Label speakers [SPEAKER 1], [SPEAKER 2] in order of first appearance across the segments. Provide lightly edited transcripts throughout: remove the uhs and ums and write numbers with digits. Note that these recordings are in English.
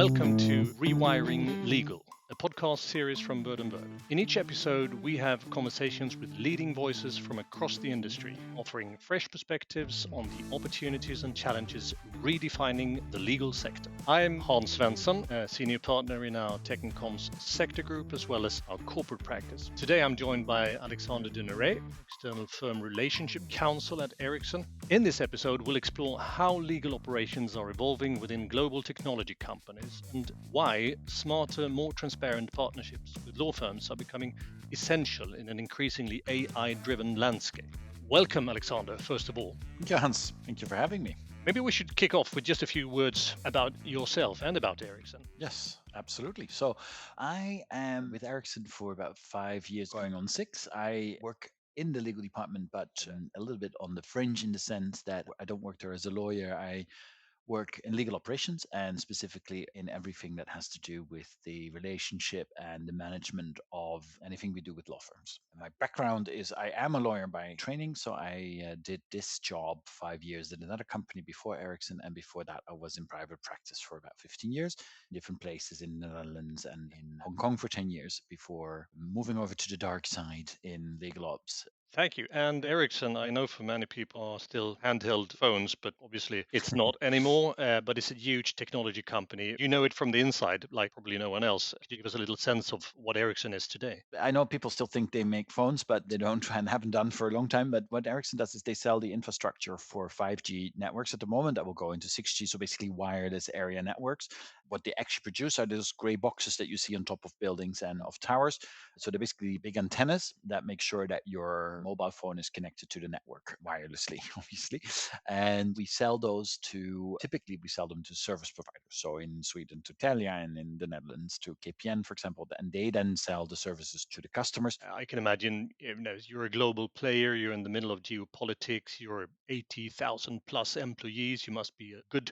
[SPEAKER 1] Welcome to Rewiring Legal, a podcast series from Bird and Bird. In each episode, we have conversations with leading voices from across the industry, offering fresh perspectives on the opportunities and challenges redefining the legal sector. I'm Hans Svenson, a senior partner in our Tech and Comms sector group, as well as our corporate practice. Today, I'm joined by Alexander de Nerée, external firm relationship counsel at Ericsson. In this episode, we'll explore how legal operations are evolving within global technology companies and why smarter, more transparent partnerships with law firms are becoming essential in an increasingly AI-driven landscape. Welcome, Alexander, first of all.
[SPEAKER 2] Thank you, Hans. Thank you for having me.
[SPEAKER 1] Maybe we should kick off with just a few words about yourself and about Ericsson.
[SPEAKER 2] Yes, absolutely. So I am with Ericsson for about 5 years, going on 6. I work in the legal department, but a little bit on the fringe in the sense that I don't work there as a lawyer. I work in legal operations and specifically in everything that has to do with the relationship and the management of anything we do with law firms. My background is I am a lawyer by training, so I did this job 5 years at another company before Ericsson, and before that I was in private practice for about 15 years, in different places in the Netherlands and in Hong Kong for 10 years before moving over to the dark side in legal ops.
[SPEAKER 1] Thank you. And Ericsson, I know for many people are still handheld phones, but obviously it's not anymore. But it's a huge technology company. You know it from the inside, like probably no one else. Could you give us a little sense of what Ericsson is today?
[SPEAKER 2] I know people still think they make phones, but they don't and haven't done for a long time. But what Ericsson does is they sell the infrastructure for 5G networks at the moment that will go into 6G, so basically wireless area networks. What they actually produce are those gray boxes that you see on top of buildings and of towers. So they're basically big antennas that make sure that your mobile phone is connected to the network wirelessly, obviously. And we sell those to, typically we sell them to service providers. So in Sweden to Telia, and in the Netherlands to KPN, for example, and they then sell the services to the customers.
[SPEAKER 1] I can imagine, you're a global player, you're in the middle of geopolitics, you're 80,000 plus employees, you must be a good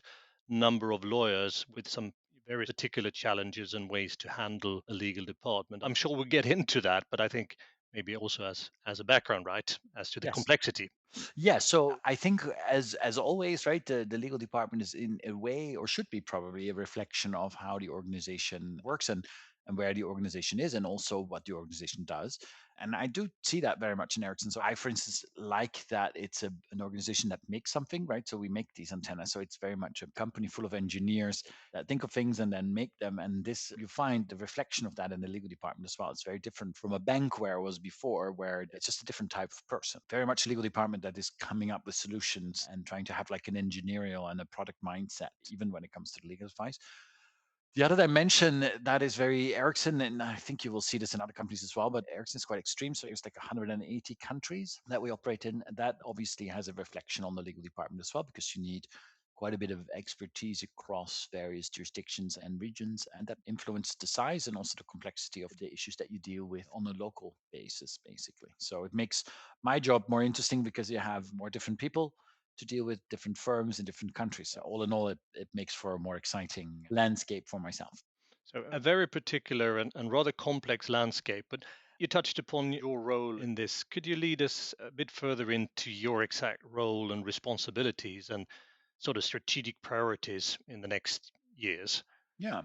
[SPEAKER 1] number of lawyers with some very particular challenges and ways to handle a legal department. I'm sure we'll get into that, but I think maybe also as a background, right, as to the
[SPEAKER 2] Yes.
[SPEAKER 1] complexity.
[SPEAKER 2] Yeah, so I think as always, right, the legal department is in a way, or should be probably, a reflection of how the organization works and where the organization is, and also what the organization does. And I do see that very much in Ericsson. So I, for instance, like that it's an organization that makes something, right? So we make these antennas. So it's very much a company full of engineers that think of things and then make them. And this, you find the reflection of that in the legal department as well. It's very different from a bank where it was before, where it's just a different type of person. Very much a legal department that is coming up with solutions and trying to have like an engineerial and a product mindset, even when it comes to the legal advice. The other dimension that is very Ericsson, and I think you will see this in other companies as well, but Ericsson is quite extreme. So it's like 180 countries that we operate in. That obviously has a reflection on the legal department as well, because you need quite a bit of expertise across various jurisdictions and regions, and that influences the size and also the complexity of the issues that you deal with on a local basis, basically. So it makes my job more interesting because you have more different people to deal with, different firms in different countries. So all in all, it makes for a more exciting landscape for myself.
[SPEAKER 1] So, a very particular and rather complex landscape. But you touched upon your role in this. Could you lead us a bit further into your exact role and responsibilities and sort of strategic priorities in the next years?
[SPEAKER 2] Yeah.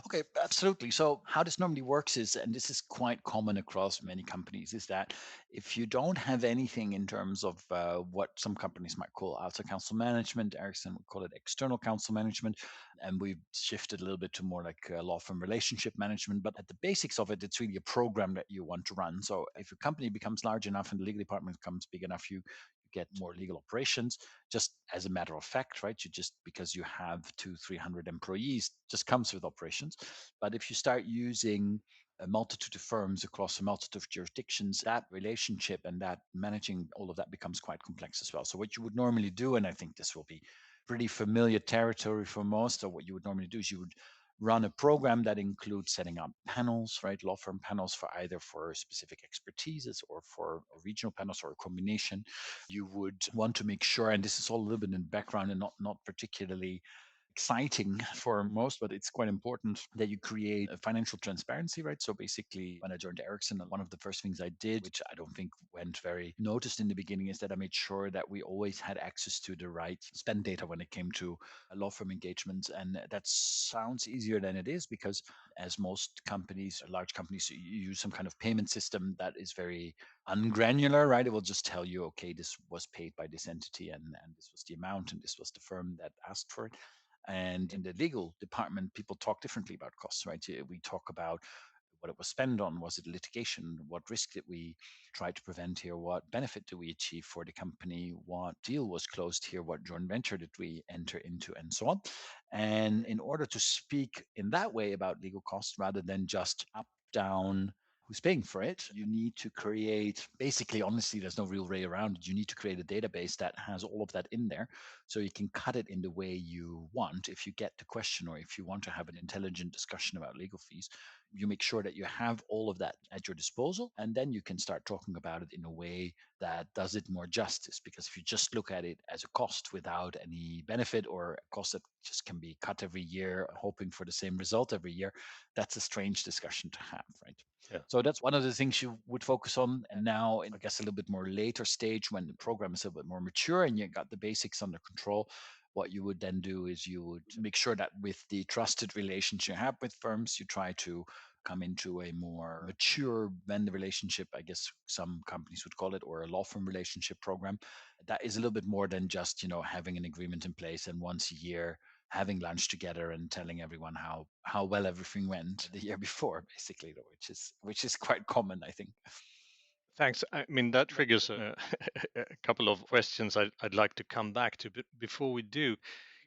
[SPEAKER 2] Okay, absolutely. So how this normally works is, and this is quite common across many companies, is that if you don't have anything in terms of what some companies might call outside counsel management, Ericsson would call it external counsel management, and we've shifted a little bit to more like law firm relationship management. But at the basics of it, it's really a program that you want to run. So if a company becomes large enough and the legal department becomes big enough, you get more legal operations, just as a matter of fact, right? You just, because you have 200-300 employees, just comes with operations. But if you start using a multitude of firms across a multitude of jurisdictions, that relationship and that managing all of that becomes quite complex as well. So what you would normally do, and I think this will be pretty familiar territory for most, or what you would normally do is you would run a program that includes setting up panels, right? Law firm panels for either for specific expertises or for regional panels or a combination. You would want to make sure, and this is all a little bit in the background and not particularly exciting for most, but it's quite important that you create a financial transparency, right? So basically, when I joined Ericsson, one of the first things I did, which I don't think went very noticed in the beginning, is that I made sure that we always had access to the right spend data when it came to law firm engagements. And that sounds easier than it is because, as most companies, large companies, you use some kind of payment system that is very ungranular, right? It will just tell you, okay, this was paid by this entity and this was the amount and this was the firm that asked for it. And in the legal department, people talk differently about costs, right? We talk about what it was spent on. Was it litigation? What risk did we try to prevent here? What benefit did we achieve for the company? What deal was closed here? What joint venture did we enter into? And so on. And in order to speak in that way about legal costs rather than just up, down, who's paying for it, you need to create basically, honestly, there's no real way around it. You need to create a database that has all of that in there so you can cut it in the way you want. If you get the question or if you want to have an intelligent discussion about legal fees, you make sure that you have all of that at your disposal. And then you can start talking about it in a way that does it more justice. Because if you just look at it as a cost without any benefit or a cost that just can be cut every year, hoping for the same result every year, that's a strange discussion to have, right?
[SPEAKER 1] Yeah.
[SPEAKER 2] So that's one of the things you would focus on. And now, I guess, a little bit more later stage when the program is a little bit more mature and you got the basics under control, what you would then do is you would make sure that with the trusted relations you have with firms, you try to come into a more mature vendor relationship, I guess some companies would call it, or a law firm relationship program. That is a little bit more than just, having an agreement in place and once a year having lunch together and telling everyone how well everything went the year before, basically, which is quite common, I think.
[SPEAKER 1] Thanks. I mean, that triggers a couple of questions I'd like to come back to. But before we do,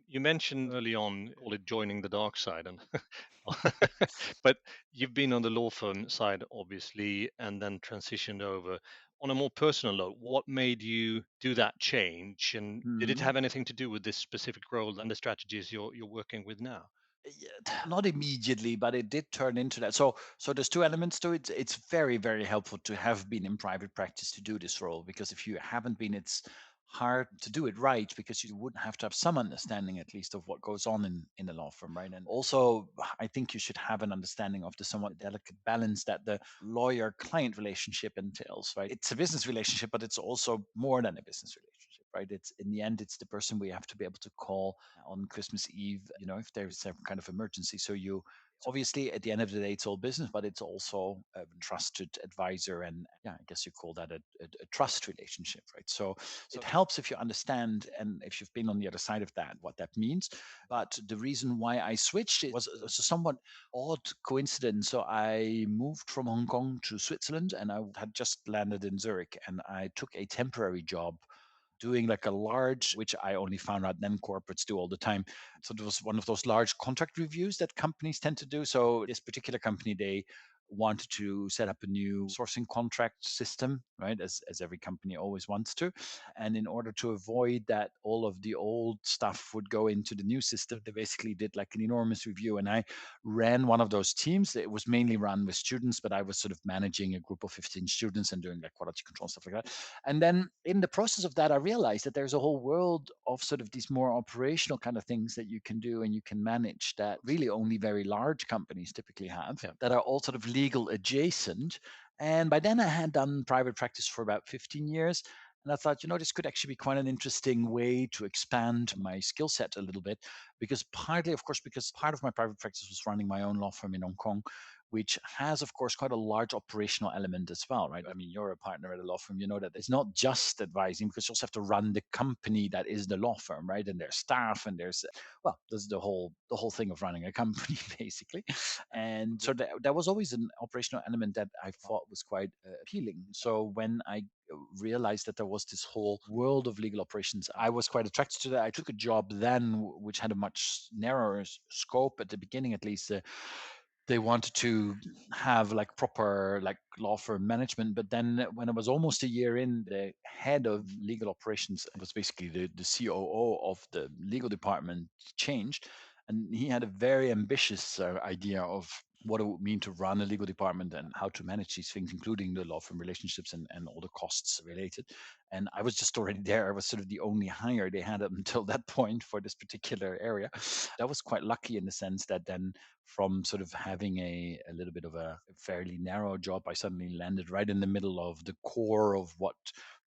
[SPEAKER 1] you mentioned early on, call it joining the dark side, and but you've been on the law firm side, obviously, and then transitioned over. On a more personal note, what made you do that change, and did it
[SPEAKER 2] Mhm.
[SPEAKER 1] have anything to do with this specific role and the strategies you're working with now?
[SPEAKER 2] Yeah, not immediately, but it did turn into that. So there's two elements to it. It's very, very helpful to have been in private practice to do this role, because if you haven't been, it's hard to do it right, because you would have to have some understanding at least of what goes on in the law firm, right? And also, I think you should have an understanding of the somewhat delicate balance that the lawyer client relationship entails, right? It's a business relationship, but it's also more than a business relationship, right? It's, in the end, it's the person we have to be able to call on Christmas Eve, if there's some kind of emergency. So you obviously, at the end of the day, it's all business, but it's also a trusted advisor, and yeah, I guess you call that a trust relationship, right? So it helps if you understand and if you've been on the other side of that, what that means. But the reason why I switched it was a somewhat odd coincidence. So I moved from Hong Kong to Switzerland, and I had just landed in Zurich, and I took a temporary job doing like a large, which I only found out then corporates do all the time. So it was one of those large contract reviews that companies tend to do. So this particular company, they wanted to set up a new sourcing contract system, right? As every company always wants to. And in order to avoid that all of the old stuff would go into the new system, they basically did like an enormous review. And I ran one of those teams. It was mainly run with students, but I was sort of managing a group of 15 students and doing like quality control, stuff like that. And then in the process of that, I realized that there's a whole world of sort of these more operational kind of things that you can do and you can manage that really only very large companies typically have,
[SPEAKER 1] Yeah.
[SPEAKER 2] that are all sort of legal adjacent. And by then I had done private practice for about 15 years. And I thought, this could actually be quite an interesting way to expand my skill set a little bit. Because partly, of course, because part of my private practice was running my own law firm in Hong Kong, which has, of course, quite a large operational element as well, right? I mean, you're a partner at a law firm, you know that it's not just advising, because you also have to run the company that is the law firm, right? And there's staff, and well, there's the whole thing of running a company, basically. And so there was always an operational element that I thought was quite appealing. So when I realized that there was this whole world of legal operations, I was quite attracted to that. I took a job then which had a much narrower scope, at the beginning at least. They wanted to have like proper like law firm management, but then when I was almost a year in, the head of legal operations was basically the COO of the legal department changed, and he had a very ambitious idea of what it would mean to run a legal department and how to manage these things, including the law firm relationships and all the costs related. And I was just already there. I was sort of the only hire they had up until that point for this particular area. That was quite lucky in the sense that then from sort of having a little bit of a fairly narrow job, I suddenly landed right in the middle of the core of what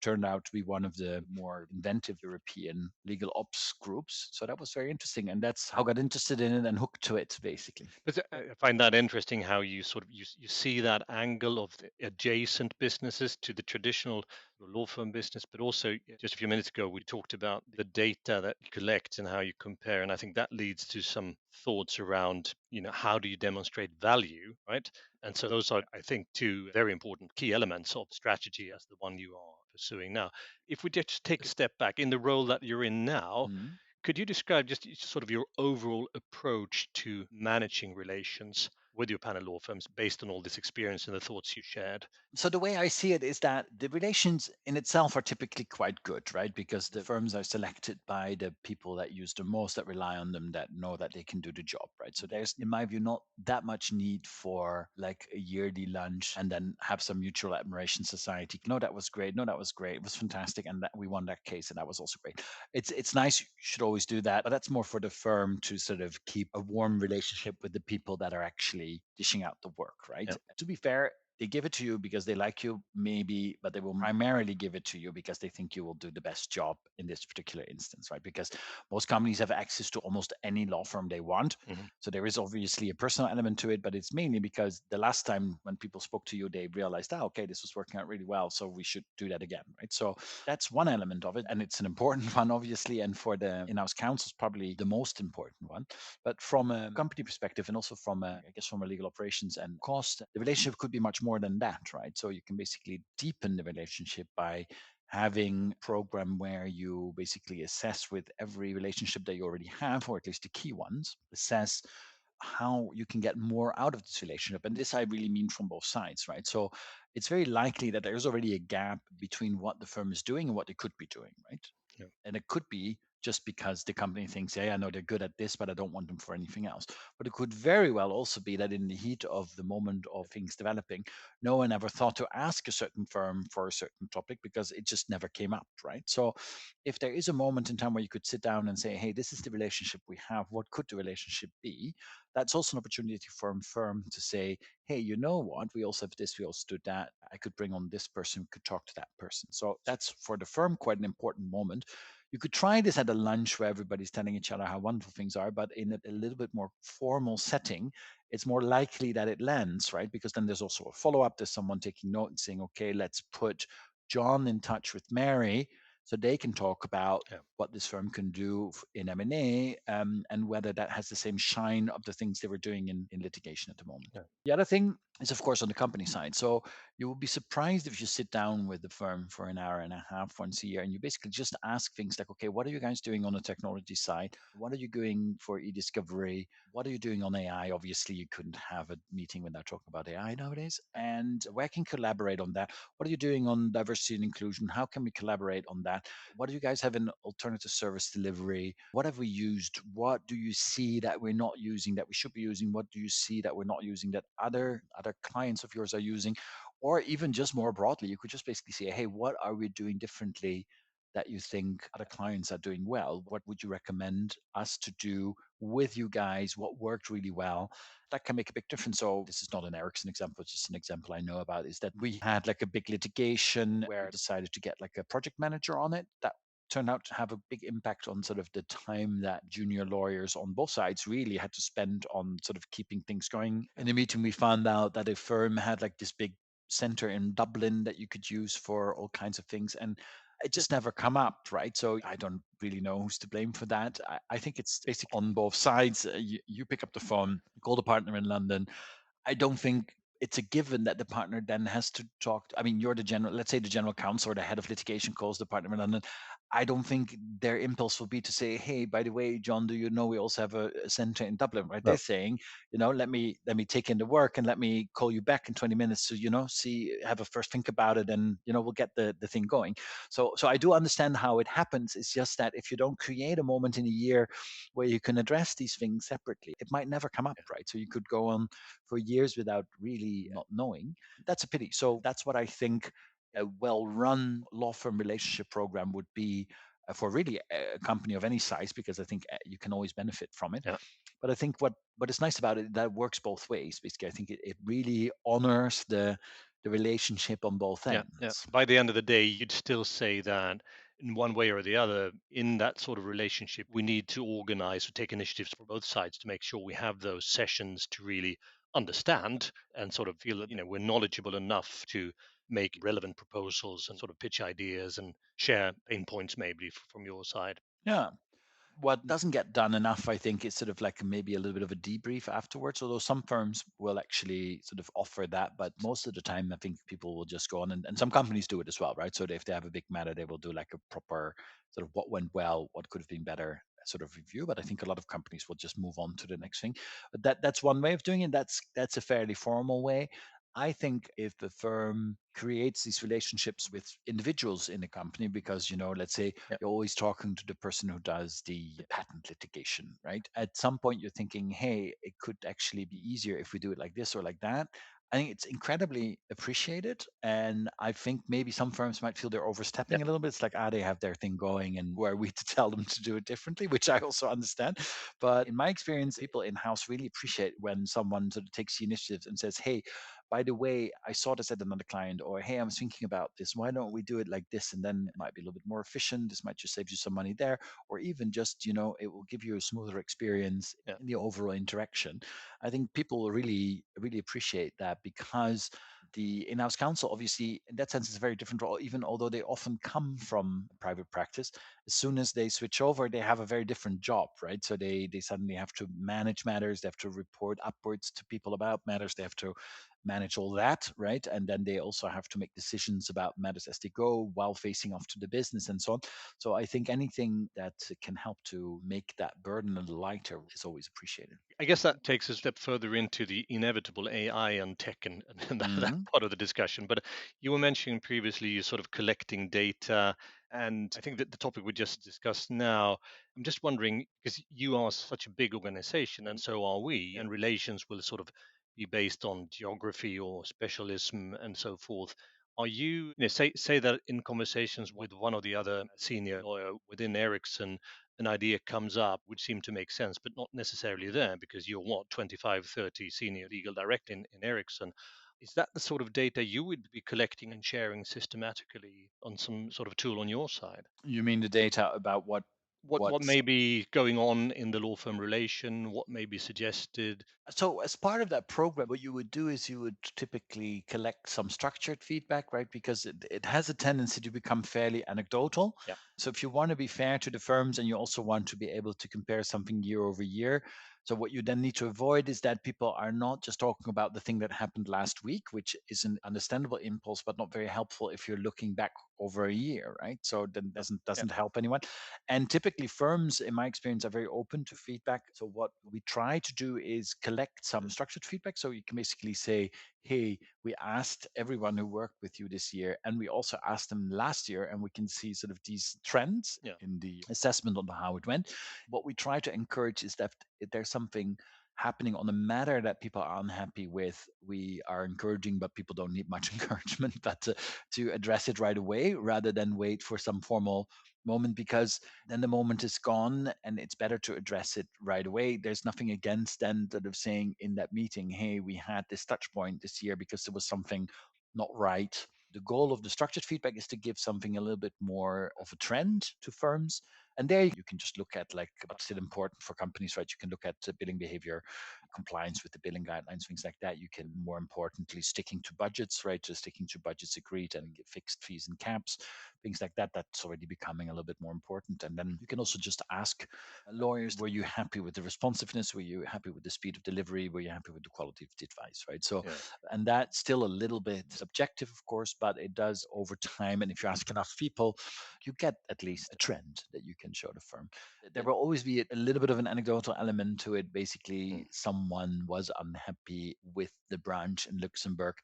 [SPEAKER 2] turned out to be one of the more inventive European legal ops groups. So that was very interesting. And that's how I got interested in it and hooked to it, basically.
[SPEAKER 1] But I find that interesting how you sort of you see that angle of the adjacent businesses to the traditional law firm business, but also just a few minutes ago we talked about the data that you collect and how you compare, and I think that leads to some thoughts around how do you demonstrate value, right? And so those are, I think, two very important key elements of strategy as the one you are pursuing now. If we just take a step back in the role that you're in now,
[SPEAKER 2] Mhm.
[SPEAKER 1] could you describe just sort of your overall approach to managing relations with your panel law firms based on all this experience and the thoughts you shared?
[SPEAKER 2] So the way I see it is that the relations in itself are typically quite good, right? Because the firms are selected by the people that use them most, that rely on them, that know that they can do the job, right? So there's, in my view, not that much need for like a yearly lunch and then have some mutual admiration society. No, that was great. No, that was great. It was fantastic, and that we won that case, and that was also great. It's nice. You should always do that, but that's more for the firm to sort of keep a warm relationship with the people that are actually dishing out the work, right?
[SPEAKER 1] Yeah.
[SPEAKER 2] To be fair, they give it to you because they like you, maybe, but they will primarily give it to you because they think you will do the best job in this particular instance, right? Because most companies have access to almost any law firm they want.
[SPEAKER 1] Mhm.
[SPEAKER 2] So there is obviously a personal element to it, but it's mainly because the last time when people spoke to you, they realized, oh, okay, this was working out really well. So we should do that again, right? So that's one element of it. And it's an important one, obviously. And for the in house counsel, is probably the most important one. But from a company perspective and also from I guess from a legal operations and cost, the relationship could be much more than that, right? So you can basically deepen the relationship by having a program where you basically assess with every relationship that you already have, or at least the key ones, assess how you can get more out of this relationship. And this I really mean from both sides, right? So it's very likely that there's already a gap between what the firm is doing and what they could be doing, right?
[SPEAKER 1] Yeah.
[SPEAKER 2] And it could be just because the company thinks, hey, I know they're good at this, but I don't want them for anything else. But it could very well also be that in the heat of the moment of things developing, no one ever thought to ask a certain firm for a certain topic because it just never came up, right? So if there is a moment in time where you could sit down and say, hey, this is the relationship we have, what could the relationship be? That's also an opportunity for a firm to say, hey, you know what? We also have this, we also do that. I could bring on this person, we could talk to that person. So that's for the firm quite an important moment. You could try this at a lunch where everybody's telling each other how wonderful things are, but in a little bit more formal setting, it's more likely that it lands, right? Because then there's also a follow up. There's someone taking note and saying, okay, let's put John in touch with Mary so they can talk about
[SPEAKER 1] Yeah.
[SPEAKER 2] what this firm can do in M&A, and whether that has the same shine of the things they were doing in litigation at the moment.
[SPEAKER 1] Yeah.
[SPEAKER 2] The other thing is, of course, on the company side. So you will be surprised if you sit down with the firm for an hour and a half once a year and you basically just ask things like, okay, what are you guys doing on the technology side? What are you doing for e-discovery? What are you doing on AI? Obviously, you couldn't have a meeting without talking about AI nowadays. And where can you collaborate on that? What are you doing on diversity and inclusion? How can we collaborate on that? What do you guys have in alternative service delivery? What have we used? What do you see that we're not using that we should be using? What do you see that we're not using that other clients of yours are using? Or even just more broadly, you could just basically say, hey, what are we doing differently that you think other clients are doing well? What would you recommend us to do with you guys? What worked really well? That can make a big difference. So this is not an Ericsson example, it's just an example I know about, is that we had like a big litigation where I decided to get like a project manager on it. That turned out to have a big impact on sort of the time that junior lawyers on both sides really had to spend on sort of keeping things going. In the meeting, we found out that a firm had like this big center in Dublin that you could use for all kinds of things. And it just never come up, right? So I don't really know who's to blame for that. I think it's basically on both sides. You pick up the phone, call the partner in London. I don't think it's a given that the partner then has to talk. I mean, you're the general, let's say the general counsel or the head of litigation calls the partner in London. I don't think their impulse will be to say, "Hey, by the way, John, do you know we also have a center in Dublin?" Right? They're
[SPEAKER 1] No.
[SPEAKER 2] saying, let me take in the work and let me call you back in 20 minutes to see, have a first think about it, and we'll get the thing going. So I do understand how it happens. It's just that if you don't create a moment in a year where you can address these things separately, it might never come up, right? So you could go on for years without really not knowing. That's a pity. So that's what I think A well-run law firm relationship program would be for really a company of any size, because I think you can always benefit from it.
[SPEAKER 1] Yeah.
[SPEAKER 2] But I think what is nice about it, that works both ways. Basically, I think it really honors the relationship on both
[SPEAKER 1] Yeah, yeah.
[SPEAKER 2] ends.
[SPEAKER 1] By the end of the day, you'd still say that in one way or the other, in that sort of relationship, we need to organize or take initiatives for both sides to make sure we have those sessions to really understand and sort of feel that, we're knowledgeable enough to make relevant proposals and sort of pitch ideas and share pain points maybe from your side.
[SPEAKER 2] Yeah. What doesn't get done enough, I think, is sort of like maybe a little bit of a debrief afterwards. Although some firms will actually sort of offer that, but most of the time, I think people will just go on, and some companies do it as well, right? So if they have a big matter, they will do like a proper sort of what went well, what could have been better sort of review. But I think a lot of companies will just move on to the next thing. But that's one way of doing it. That's a fairly formal way. I think if the firm creates these relationships with individuals in the company, because, let's say
[SPEAKER 1] Yeah,
[SPEAKER 2] you're always talking to the person who does the patent litigation, right? At some point, you're thinking, hey, it could actually be easier if we do it like this or like that. I think it's incredibly appreciated. And I think maybe some firms might feel they're
[SPEAKER 1] yeah,
[SPEAKER 2] overstepping a little bit. It's like, they have their thing going, and who are we to tell them to do it differently, which I also understand. But in my experience, people in house really appreciate when someone sort of takes the initiative and says, hey, by the way, I saw this at another client, or hey, I was thinking about this. Why don't we do it like this? And then it might be a little bit more efficient. This might just save you some money there, or even just, it will give you a smoother experience
[SPEAKER 1] yeah.
[SPEAKER 2] in the overall interaction. I think people really, really appreciate that, because the in-house counsel, obviously, in that sense, is a very different role. Even although they often come from private practice, as soon as they switch over, they have a very different job, right? So they suddenly have to manage matters, they have to report upwards to people about matters, they have to manage all that, right? And then they also have to make decisions about matters as they go while facing off to the business and so on. So I think anything that can help to make that burden a little lighter is always appreciated.
[SPEAKER 1] I guess that takes a step further into the inevitable AI and tech and that
[SPEAKER 2] Mhm.
[SPEAKER 1] part of the discussion. But you were mentioning previously you're sort of collecting data. And I think that the topic we just discussed now, I'm just wondering, because you are such a big organization and so are we, and relations will sort of be based on geography or specialism and so forth. Are say that in conversations with one or the other senior lawyer within Ericsson, an idea comes up which seem to make sense, but not necessarily there because you're what, 25, 30 senior legal director in Ericsson. Is that the sort of data you would be collecting and sharing systematically on some sort of tool on your side?
[SPEAKER 2] You mean the data about
[SPEAKER 1] What
[SPEAKER 2] what's
[SPEAKER 1] may be going on in the law firm relation? What may be suggested?
[SPEAKER 2] so as part of that program, what you would do is you would typically collect some structured feedback, right? Because it has a tendency to become fairly anecdotal.
[SPEAKER 1] Yeah,
[SPEAKER 2] So if you want to be fair to the firms and you also want to be able to compare something year over year, so what you then need to avoid is that people are not just talking about the thing that happened last week, which is an understandable impulse, but not very helpful if you're looking back over a year, right? So then doesn't
[SPEAKER 1] yeah,
[SPEAKER 2] doesn't help anyone. And typically, firms, in my experience, are very open to feedback. So, what we try to do is collect some structured feedback. So, you can basically say, hey, we asked everyone who worked with you this year, and we also asked them last year, and we can see sort of these trends
[SPEAKER 1] yeah,
[SPEAKER 2] in the assessment on how it went. What we try to encourage is that if there's something happening on a matter that people are unhappy with, we are encouraging, but people don't need much encouragement, but to address it right away rather than wait for some formal moment, because then the moment is gone and it's better to address it right away. There's nothing against then sort of saying in that meeting, hey, we had this touch point this year because there was something not right. The goal of the structured feedback is to give something a little bit more of a trend to firms. And there you can just look at like what's still important for companies, right? You can look at billing behavior, compliance with the billing guidelines, things like that. You can, more importantly, sticking to budgets, right? Just sticking to budgets agreed and fixed fees and caps, things like that. That's already becoming a little bit more important. And then you can also just ask lawyers, were you happy with the responsiveness? Were you happy with the speed of delivery? Were you happy with the quality of the advice, right? So,
[SPEAKER 1] yeah.
[SPEAKER 2] and that's still a little bit subjective, of course, but it does over time. And if you ask enough people, you get at least a trend that you can show the firm. There will always be a little bit of an anecdotal element to it.
[SPEAKER 1] Mm.
[SPEAKER 2] Basically, someone was unhappy with the branch in Luxembourg.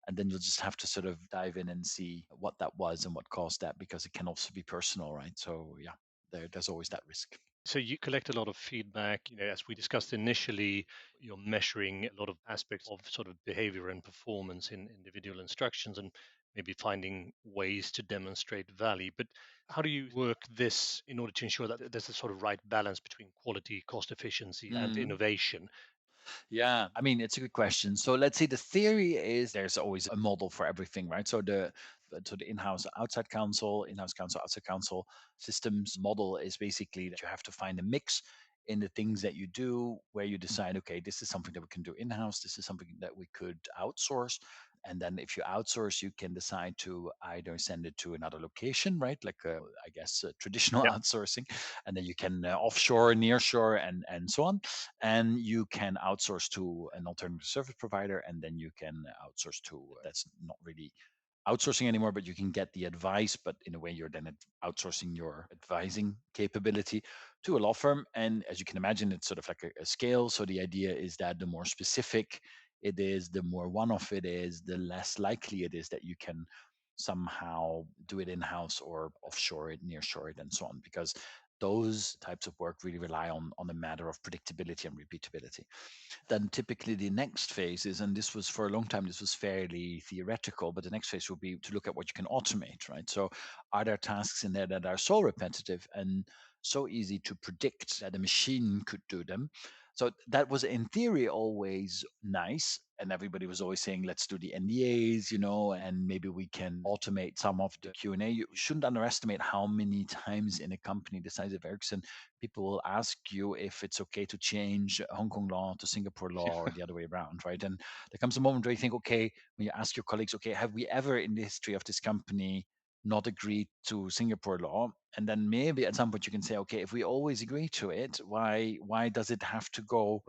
[SPEAKER 2] And then you'll just have to sort of dive in and see what that was and what caused that, because it can also be personal, right? So, yeah, there's always that risk.
[SPEAKER 1] So you collect a lot of feedback. As we discussed initially, you're measuring a lot of aspects of sort of behavior and performance in individual instructions. And maybe finding ways to demonstrate value. But how do you work this in order to ensure that there's a sort of right balance between quality, cost efficiency, and
[SPEAKER 2] Mm.
[SPEAKER 1] innovation?
[SPEAKER 2] Yeah, I mean, it's a good question. So let's say the theory is there's always a model for everything, right? So the in-house outside counsel, in-house counsel, outside counsel systems model is basically that you have to find a mix in the things that you do where you decide, okay, this is something that we can do in-house, this is something that we could outsource. And then if you outsource, you can decide to either send it to another location, right? Like, I guess, traditional
[SPEAKER 1] Yeah.
[SPEAKER 2] outsourcing. And then you can offshore, nearshore, and so on, and you can outsource to an alternative service provider, and then you can outsource to that's not really outsourcing anymore, but you can get the advice, but in a way you're then outsourcing your advising capability to a law firm. And as you can imagine, it's sort of like a scale. So the idea is that the more specific it is, the more one-off it is, the less likely it is that you can somehow do it in-house or offshore it, nearshore it, and so on, because those types of work really rely on a matter of predictability and repeatability. Then typically the next phase is, and this was for a long time, this was fairly theoretical, but the next phase will be to look at what you can automate, right? So are there tasks in there that are so repetitive and so easy to predict that a machine could do them? So that was in theory always nice. And everybody was always saying, let's do the NDAs, and maybe we can automate some of the Q&A. You shouldn't underestimate how many times in a company the size of Ericsson people will ask you if it's okay to change Hong Kong law to Singapore law or the other way around, right? And there comes a moment where you think, okay, when you ask your colleagues, okay, have we ever in the history of this company not agreed to Singapore law? And then maybe at some point you can say, okay, if we always agree to it, why does it have to go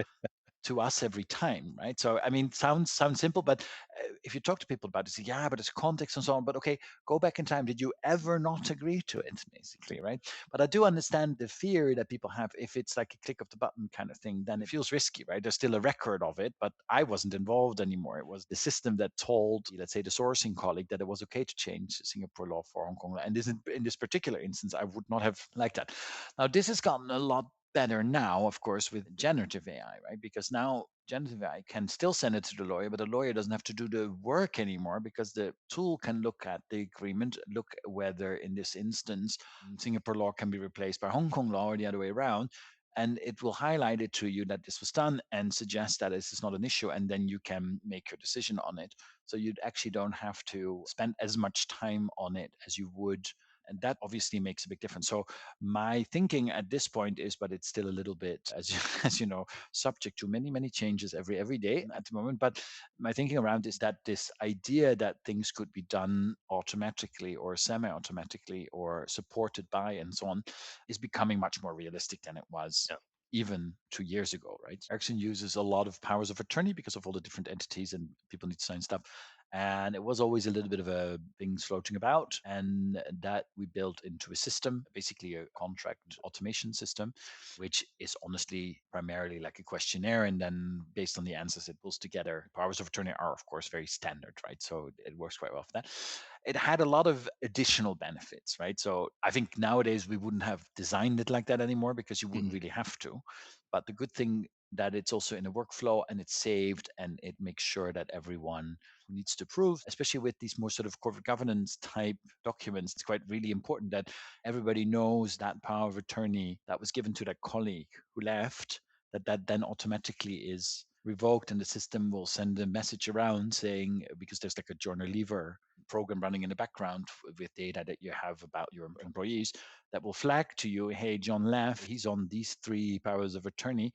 [SPEAKER 2] to us every time, right? So I mean, sounds simple, but if you talk to people about it, say, yeah, but it's context and so on. But okay, go back in time. Did you ever not agree to it, basically, right? But I do understand the fear that people have. If it's like a click of the button kind of thing, then it feels risky, right? There's still a record of it, but I wasn't involved anymore. It was the system that told, let's say, the sourcing colleague that it was okay to change Singapore law for Hong Kong law. And this in this particular instance, I would not have liked that. Now, this has gotten a lot better now, of course, with generative AI, right? Because now generative AI can still send it to the lawyer, but the lawyer doesn't have to do the work anymore because the tool can look at the agreement, look whether in this instance Singapore law can be replaced by Hong Kong law or the other way around. And it will highlight it to you that this was done and suggest that this is not an issue. And then you can make your decision on it. So you actually don't have to spend as much time on it as you would. And that obviously makes a big difference. So my thinking at this point is, but it's still a little bit, as you, as you know, subject to many changes every day at the moment. But my thinking around is that this idea that things could be done automatically or semi-automatically or supported by and so on is becoming much more realistic than it was
[SPEAKER 1] Yeah.
[SPEAKER 2] even 2 years ago, right? Ericsson uses a lot of powers of attorney because of all the different entities and people need to sign stuff. And it was always a little bit of a things floating about. And that we built into a system, basically a contract automation system, which is honestly primarily like a questionnaire. And then based on the answers, it pulls together. Powers of attorney are, of course, very standard, right? So it works quite well for that. It had a lot of additional benefits, right? So I think nowadays we wouldn't have designed it like that anymore because you wouldn't
[SPEAKER 1] Mhm.
[SPEAKER 2] really have to. But the good thing that it's also in a workflow and it's saved and it makes sure that everyone who needs to prove, especially with these more sort of corporate governance type documents, it's quite really important that everybody knows that power of attorney that was given to that colleague who left, that then automatically is revoked and the system will send a message around saying, because there's like a journal lever program running in the background with data that you have about your employees, that will flag to you, hey, John left, he's on these three powers of attorneys.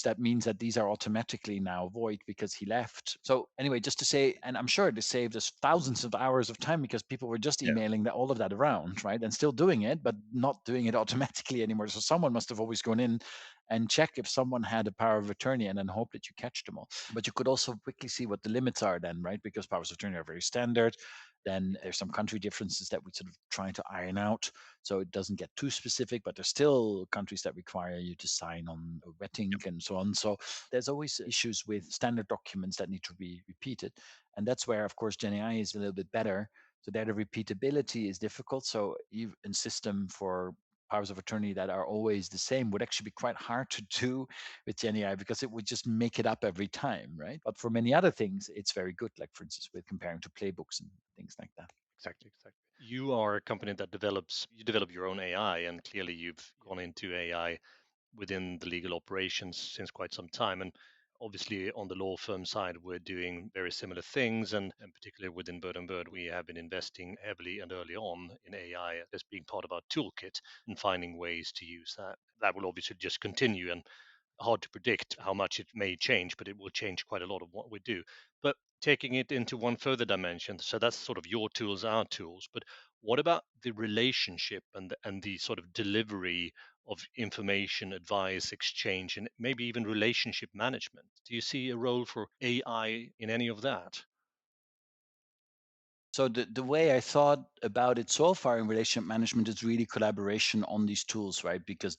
[SPEAKER 2] That means that these are automatically now void because he left. So anyway, just to say, and I'm sure this saved us thousands of hours of time because people were just
[SPEAKER 1] Yeah.
[SPEAKER 2] emailing that all of that around, right? And still doing it, but not doing it automatically anymore. So someone must have always gone in and check if someone had a power of attorney and then hope that you catch them all. But you could also quickly see what the limits are then, right? Because powers of attorney are very standard. Then there's some country differences that we sort of trying to iron out so it doesn't get too specific, but there's still countries that require you to sign on a wet ink and so on. So there's always issues with standard documents that need to be repeated. And that's where, of course, Gen AI is a little bit better. So there, the repeatability is difficult. So even a system for powers of attorney that are always the same would actually be quite hard to do with Gen AI because it would just make it up every time, right? But for many other things, it's very good, like for instance, with comparing to playbooks and things like that.
[SPEAKER 1] Exactly, exactly. You are a company that develop your own AI, and clearly you've gone into AI within the legal operations since quite some time. And obviously, on the law firm side, we're doing very similar things. And particularly within Bird and Bird, we have been investing heavily and early on in AI as being part of our toolkit and finding ways to use that. That will obviously just continue. And hard to predict how much it may change, but it will change quite a lot of what we do. But taking it into one further dimension, so that's sort of your tools, our tools. But what about the relationship and the sort of delivery of information, advice, exchange, and maybe even relationship management? Do you see a role for AI in any of that?
[SPEAKER 2] So the way I thought about it so far in relationship management is really collaboration on these tools, right? Because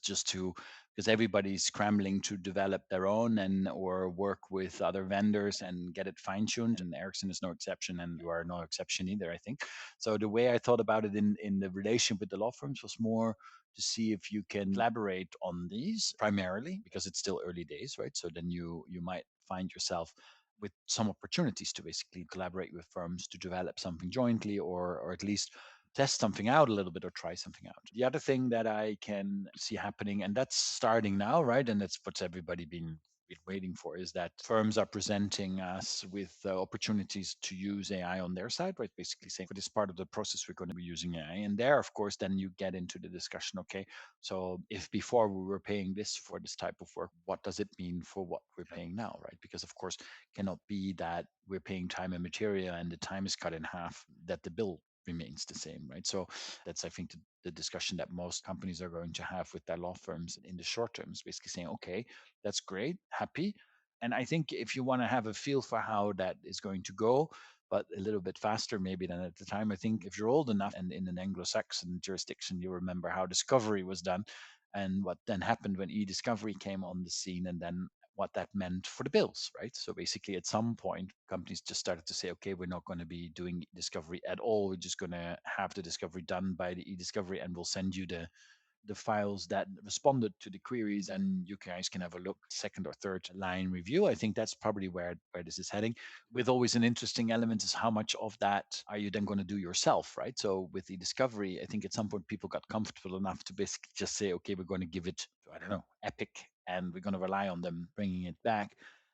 [SPEAKER 2] everybody's scrambling to develop their own and or work with other vendors and get it fine-tuned. And Ericsson is no exception, and you are no exception either, I think. So the way I thought about it in the relation with the law firms was more to see if you can collaborate on these primarily because it's still early days, right? So then you might find yourself with some opportunities to basically collaborate with firms to develop something jointly or at least test something out a little bit or try something out. The other thing that I can see happening, and that's starting now, right? And that's what's everybody been waiting for, is that firms are presenting us with opportunities to use AI on their side, right? Basically saying for this part of the process, we're going to be using AI. And there, of course, then you get into the discussion, okay, so if before we were paying this for this type of work, what does it mean for what we're
[SPEAKER 1] Yeah,
[SPEAKER 2] paying now, right? Because of course, cannot be that we're paying time and material and the time is cut in half, that the bill remains the same, right? So that's, I think, the discussion that most companies are going to have with their law firms in the short term is basically saying, okay, that's great, happy. And I think if you want to have a feel for how that is going to go, but a little bit faster maybe than at the time, I think if you're old enough and in an Anglo-Saxon jurisdiction, you remember how discovery was done and what then happened when e-discovery came on the scene, and then what that meant for the bills, right? So basically, at some point, companies just started to say, okay, we're not going to be doing discovery at all. We're just going to have the discovery done by the e-discovery, and we'll send you the files that responded to the queries, and you guys can have a look, second or third line review. I think that's probably where this is heading. With always an interesting element is how much of that are you then going to do yourself, right? So with the discovery, I think at some point people got comfortable enough to basically just say, okay, we're going to give it, I don't know, Epic, and we're going to rely on them bringing it back.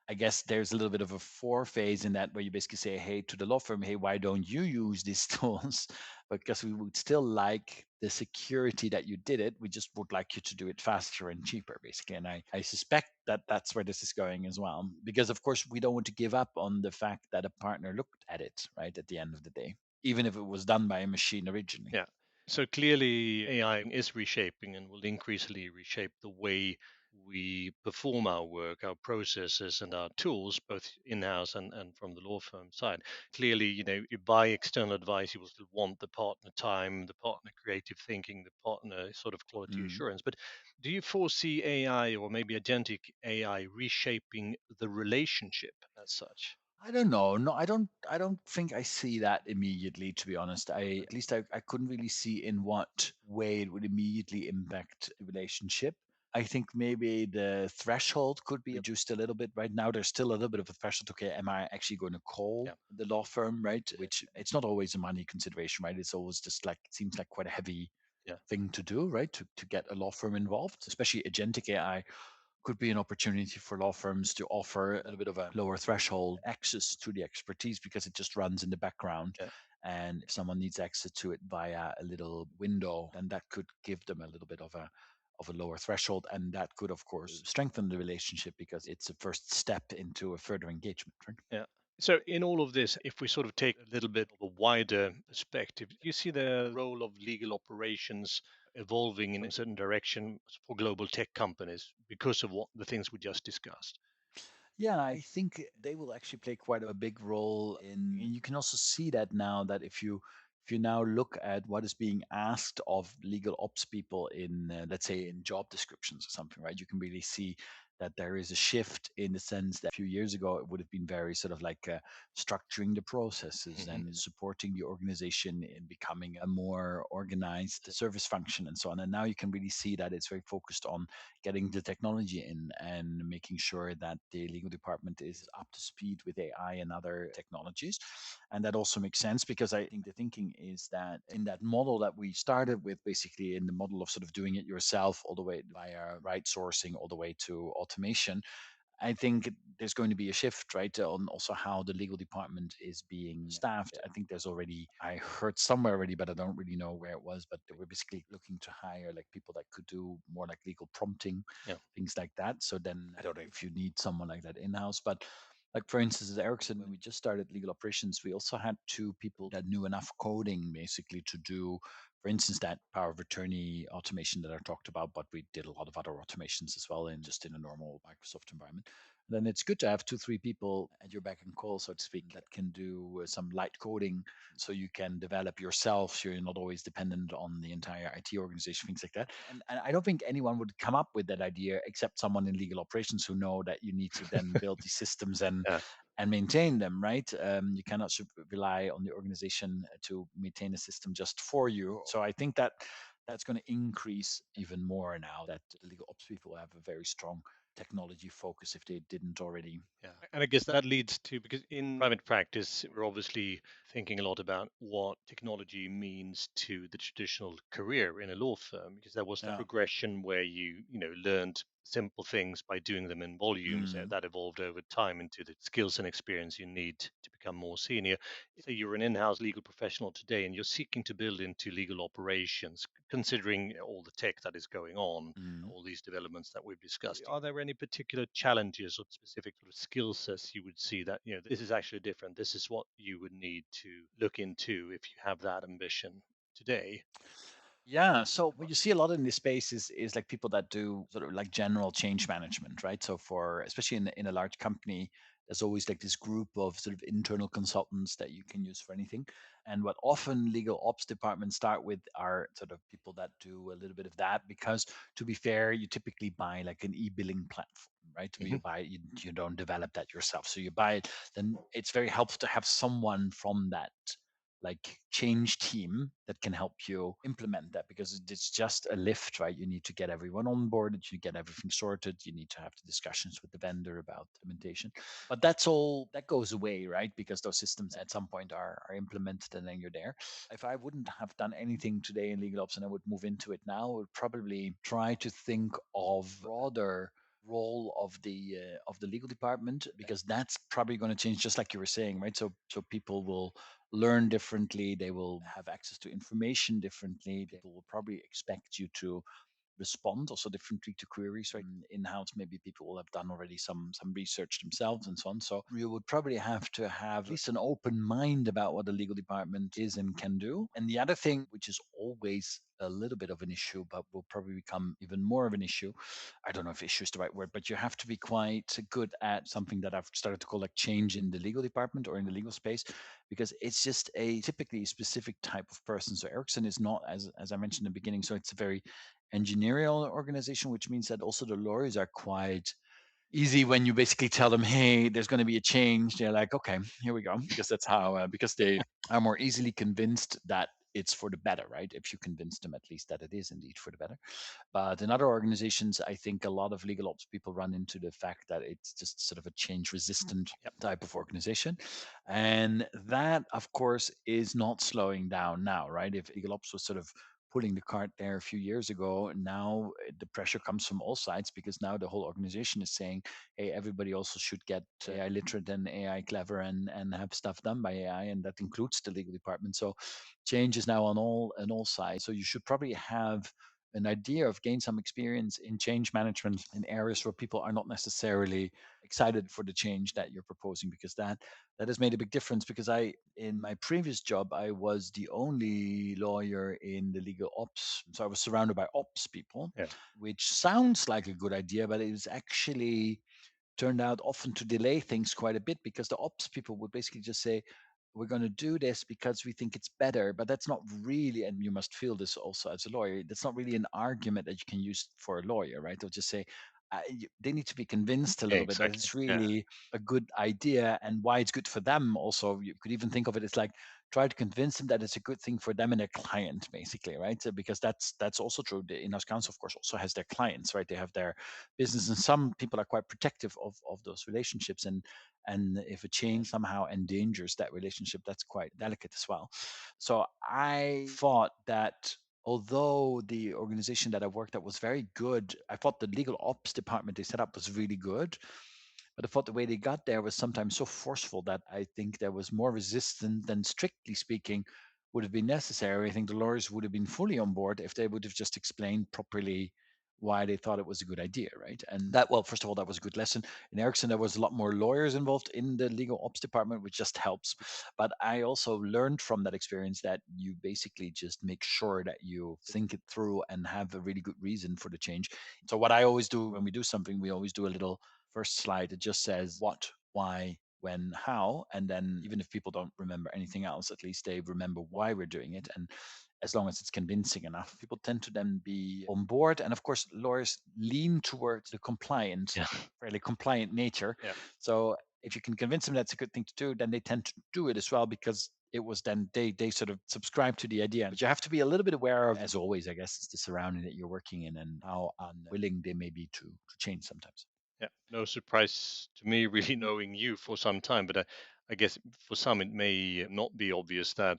[SPEAKER 2] I guess there's a little bit of a four phase in that where you basically say, hey, to the law firm, hey, why don't you use these tools? Because we would still like the security that you did it. We just would like you to do it faster and cheaper, basically. And I suspect that that's where this is going as well. Because, of course, we don't want to give up on the fact that a partner looked at it, right, at the end of the day, even if it was done by a machine originally.
[SPEAKER 1] yeah. So clearly, AI is reshaping and will increasingly reshape the way we perform our work, our processes, and our tools, both in-house and from the law firm side. Clearly, you buy external advice, you will still want the partner time, the partner creative thinking, the partner sort of quality
[SPEAKER 2] Mm.
[SPEAKER 1] assurance. But do you foresee AI or maybe agentic AI reshaping the relationship as such?
[SPEAKER 2] I don't know. No, I don't think I see that immediately, to be honest. At least I couldn't really see in what way it would immediately impact the relationship. I think maybe the threshold could be reduced a little bit. Right now, there's still a little bit of a threshold. Okay, am I actually going to call
[SPEAKER 1] Yeah,
[SPEAKER 2] the law firm, right? Which it's not always a money consideration, right? It's always just like it seems like quite a heavy
[SPEAKER 1] yeah,
[SPEAKER 2] thing to do, right? To get a law firm involved, especially agentic AI could be an opportunity for law firms to offer a little bit of a lower threshold access to the expertise because it just runs in the background.
[SPEAKER 1] yeah.
[SPEAKER 2] And if someone needs access to it via a little window, then that could give them a little bit of a lower threshold. And that could, of course, strengthen the relationship because it's a first step into a further engagement, right?
[SPEAKER 1] Yeah. So, in all of this, if we sort of take a little bit of a wider perspective, do you see the role of legal operations evolving in a certain direction for global tech companies because of what the things we just discussed?
[SPEAKER 2] Yeah, I think they will actually play quite a big role in, and you can also see that now that if you now look at what is being asked of legal ops people in, let's say, in job descriptions or something, right? You can really see that there is a shift in the sense that a few years ago it would have been very sort of like structuring the processes
[SPEAKER 1] Hmm.
[SPEAKER 2] and supporting the organization in becoming a more organized service function and so on. And now you can really see that it's very focused on getting the technology in and making sure that the legal department is up to speed with AI and other technologies. And that also makes sense because I think the thinking is that in that model that we started with, basically in the model of sort of doing it yourself, all the way via right sourcing, all the way to automation, I think there's going to be a shift, right, on also how the legal department is being staffed. I think there's already, I heard somewhere already, but I don't really know where it was, but they were basically looking to hire like people that could do more like legal prompting,
[SPEAKER 1] Yeah.
[SPEAKER 2] things like that. So then I don't know if you need someone like that in house, but like for instance, at Ericsson, when we just started legal operations, we also had two people that knew enough coding basically to do, for instance, that power of attorney automation that I talked about, but we did a lot of other automations as well in just in a normal Microsoft environment. Then it's good to have two, three people at your beck and call, so to speak, that can do some light coding so you can develop yourself. So you're not always dependent on the entire IT organization, things like that. And I don't think anyone would come up with that idea except someone in legal operations who know that you need to then build these systems
[SPEAKER 1] Yeah.
[SPEAKER 2] and maintain them, right? You cannot rely on the organization to maintain a system just for you. So I think that that's going to increase even more now that the legal ops people have a very strong technology focus if they didn't already.
[SPEAKER 1] Yeah. And I guess that leads to, because in private practice, we're obviously thinking a lot about what technology means to the traditional career in a law firm, because there was that
[SPEAKER 2] Yeah.
[SPEAKER 1] progression where learned simple things by doing them in volumes,
[SPEAKER 2] Mm,
[SPEAKER 1] that evolved over time into the skills and experience you need to become more senior. So you're an in-house legal professional today and you're seeking to build into legal operations, considering all the tech that is going on,
[SPEAKER 2] mm.
[SPEAKER 1] all these developments that we've discussed. Are there any particular challenges or specific sort of skill sets you would see that, this is actually different? This is what you would need to look into if you have that ambition today?
[SPEAKER 2] Yeah. So what you see a lot in this space is like people that do sort of like general change management, right? So for especially in a large company, there's always like this group of sort of internal consultants that you can use for anything. And what often legal ops departments start with are sort of people that do a little bit of that because to be fair, you typically buy like an e-billing platform, right? Where
[SPEAKER 1] Hmm.
[SPEAKER 2] you don't develop that yourself. So you buy it, then it's very helpful to have someone from that like change team that can help you implement that because it's just a lift, right? You need to get everyone on board, you get everything sorted, you need to have the discussions with the vendor about implementation. But that's all that goes away, right? Because those systems at some point are implemented and then you're there. If I wouldn't have done anything today in legal ops and I would move into it now, I would probably try to think of broader role of the legal department because that's probably going to change just like you were saying, right? So people will learn differently, they will have access to information differently, people will probably expect you to respond also differently to queries, right? In-house, maybe people will have done already some research themselves and so on. So you would probably have to have at least an open mind about what the legal department is and can do. And the other thing, which is always a little bit of an issue, but will probably become even more of an issue. I don't know if issue is the right word, but you have to be quite good at something that I've started to call like change in the legal department or in the legal space, because it's just a typically specific type of person. So Ericsson is not, as I mentioned in the beginning, so it's a very engineering organization, which means that also the lawyers are quite easy when you basically tell them, hey, there's going to be a change. They're like, okay, here we go, because that's how, because they are more easily convinced that it's for the better, right? If you convince them at least that it is indeed for the better. But in other organizations, I think a lot of legal ops people run into the fact that it's just sort of a change resistant
[SPEAKER 1] Yep.
[SPEAKER 2] type of organization. And that, of course, is not slowing down now, right? If legal ops was sort of pulling the cart there a few years ago, now the pressure comes from all sides because now the whole organization is saying, hey, everybody also should get AI literate and AI clever and have stuff done by AI. And that includes the legal department. So change is now on all sides. So you should probably have an idea of gain some experience in change management in areas where people are not necessarily excited for the change that you're proposing, because that has made a big difference. Because I in my previous job I was the only lawyer in the legal ops, so I was surrounded by ops people,
[SPEAKER 1] Yeah.
[SPEAKER 2] which sounds like a good idea, but it was actually turned out often to delay things quite a bit because the ops people would basically just say, we're going to do this because we think it's better. But that's not really, and you must feel this also as a lawyer, that's not really an argument that you can use for a lawyer, right? They'll just say, they need to be convinced a
[SPEAKER 1] Yeah,
[SPEAKER 2] little bit that
[SPEAKER 1] exactly.
[SPEAKER 2] it's
[SPEAKER 1] Yeah.
[SPEAKER 2] really a good idea and why it's good for them. Also, you could even think of it as like try to convince them that it's a good thing for them and their client, basically, right? So, because that's also true. The in-house counsel, of course, also has their clients, right? They have their business, and some people are quite protective of those relationships, and if a change somehow endangers that relationship, that's quite delicate as well. So I thought that although the organization that I worked at was very good, I thought the legal ops department they set up was really good. But I thought the way they got there was sometimes so forceful that I think there was more resistance than, strictly speaking, would have been necessary. I think the lawyers would have been fully on board if they would have just explained properly why they thought it was a good idea, right? And that, well, first of all, that was a good lesson. In Ericsson, there was a lot more lawyers involved in the legal ops department, which just helps. But I also learned from that experience that you basically just make sure that you think it through and have a really good reason for the change. So what I always do when we do something, we always do a little first slide. It just says what, why, when, how, and then even if people don't remember anything else, at least they remember why we're doing it. And as long as it's convincing enough, people tend to then be on board. And of course, lawyers lean towards the compliant,
[SPEAKER 1] Yeah.
[SPEAKER 2] fairly compliant nature.
[SPEAKER 1] Yeah.
[SPEAKER 2] So if you can convince them that's a good thing to do, then they tend to do it as well because it was then they sort of subscribe to the idea. But you have to be a little bit aware of, as always, I guess, it's the surrounding that you're working in and how unwilling they may be to change sometimes.
[SPEAKER 1] Yeah, no surprise to me, really knowing you for some time. But I guess for some, it may not be obvious that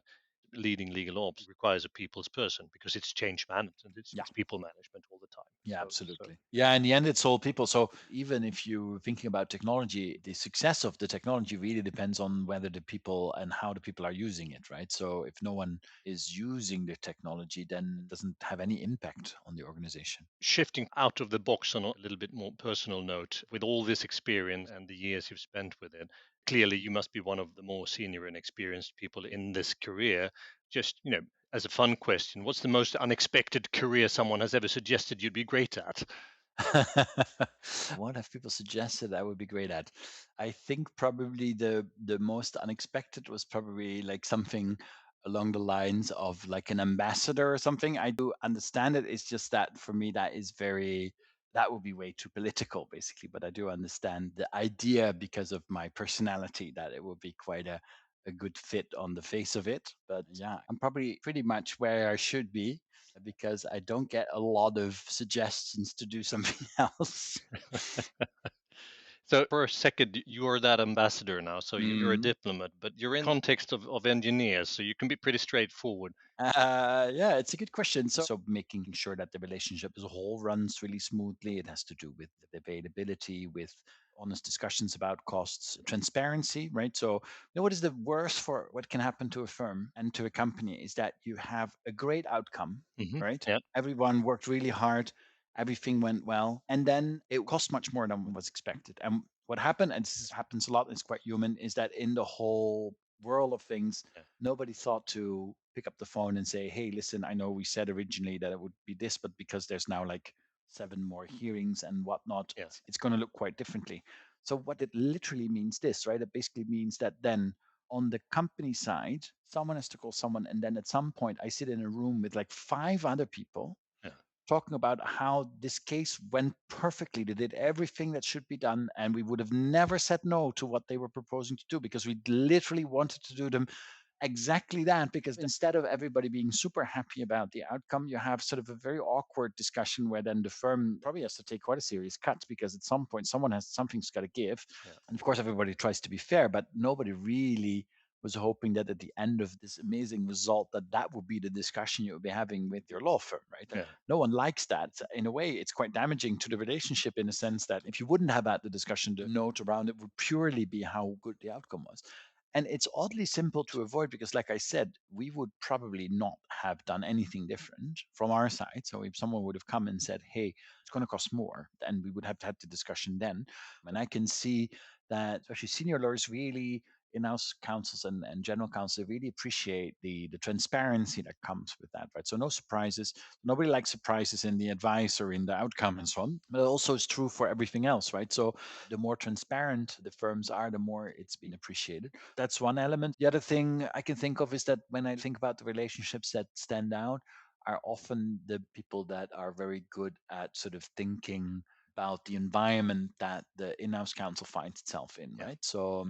[SPEAKER 1] leading legal ops requires a people's person because it's change management,
[SPEAKER 2] Yeah.
[SPEAKER 1] it's people management all the time.
[SPEAKER 2] Yeah,
[SPEAKER 1] So
[SPEAKER 2] absolutely. Yeah, in the end, it's all people. So even if you're thinking about technology, the success of the technology really depends on whether the people and how the people are using it, right? So if no one is using the technology, then it doesn't have any impact on the organization.
[SPEAKER 1] shifting out of the box on a little bit more personal note, with all this experience and the years you've spent with it, clearly you must be one of the more senior and experienced people in this career. Just, as a fun question, what's the most unexpected career someone has ever suggested you'd be great at?
[SPEAKER 2] What have people suggested I would be great at? I think probably the most unexpected was probably like something along the lines of like an ambassador or something. I do understand it. It's just that for me that would be way too political basically, but I do understand the idea because of my personality that it would be quite a good fit on the face of it. But yeah, I'm probably pretty much where I should be because I don't get a lot of suggestions to do something else.
[SPEAKER 1] So for a second, you're that ambassador now. So you're a
[SPEAKER 2] Mm.
[SPEAKER 1] diplomat, but you're in the context of engineers, so you can be pretty straightforward.
[SPEAKER 2] Yeah, it's a good question. So making sure that the relationship as a whole runs really smoothly. It has to do with the availability, with honest discussions about costs, transparency, right? So, what is the worst for what can happen to a firm and to a company is that you have a great outcome, right?
[SPEAKER 1] Yeah,
[SPEAKER 2] Everyone worked really hard, everything went well, and then it cost much more than was expected. And what happened, and this happens a lot, it's quite human, is that in the whole whirl of things,
[SPEAKER 1] yeah,
[SPEAKER 2] nobody thought to pick up the phone and say, "Hey, listen, I know we said originally that it would be this, but because there's now like 7 more hearings and whatnot,
[SPEAKER 1] yeah,
[SPEAKER 2] it's going to look quite differently." So what it literally means this, right? It basically means that then on the company side, someone has to call someone, and then at some point, I sit in a room with like 5 other people
[SPEAKER 1] yeah,
[SPEAKER 2] talking about how this case went perfectly. They did everything that should be done, and we would have never said no to what they were proposing to do because we literally wanted to do them exactly that. Because instead of everybody being super happy about the outcome, you have sort of a very awkward discussion where then the firm probably has to take quite a serious cut because at some point someone has something's got to give.
[SPEAKER 1] yeah,
[SPEAKER 2] And of course, everybody tries to be fair, but nobody really was hoping that at the end of this amazing result that would be the discussion you would be having with your law firm, right? And
[SPEAKER 1] yeah,
[SPEAKER 2] no one likes that. In a way, it's quite damaging to the relationship in a sense that if you wouldn't have had the discussion, the note around it would purely be how good the outcome was. And it's oddly simple to avoid because, like I said, we would probably not have done anything different from our side. So if someone would have come and said, "Hey, it's going to cost more," then we would have had the discussion then. And I can see that especially senior lawyers really in-house counsels and general counsel really appreciate the transparency that comes with that, right? So no surprises. Nobody likes surprises in the advice or in the outcome and so on. But it also is true for everything else, right? So the more transparent the firms are, the more it's being appreciated. That's one element. The other thing I can think of is that when I think about the relationships that stand out are often the people that are very good at sort of thinking about the environment that the in-house counsel finds itself in,
[SPEAKER 1] Yeah.
[SPEAKER 2] right? So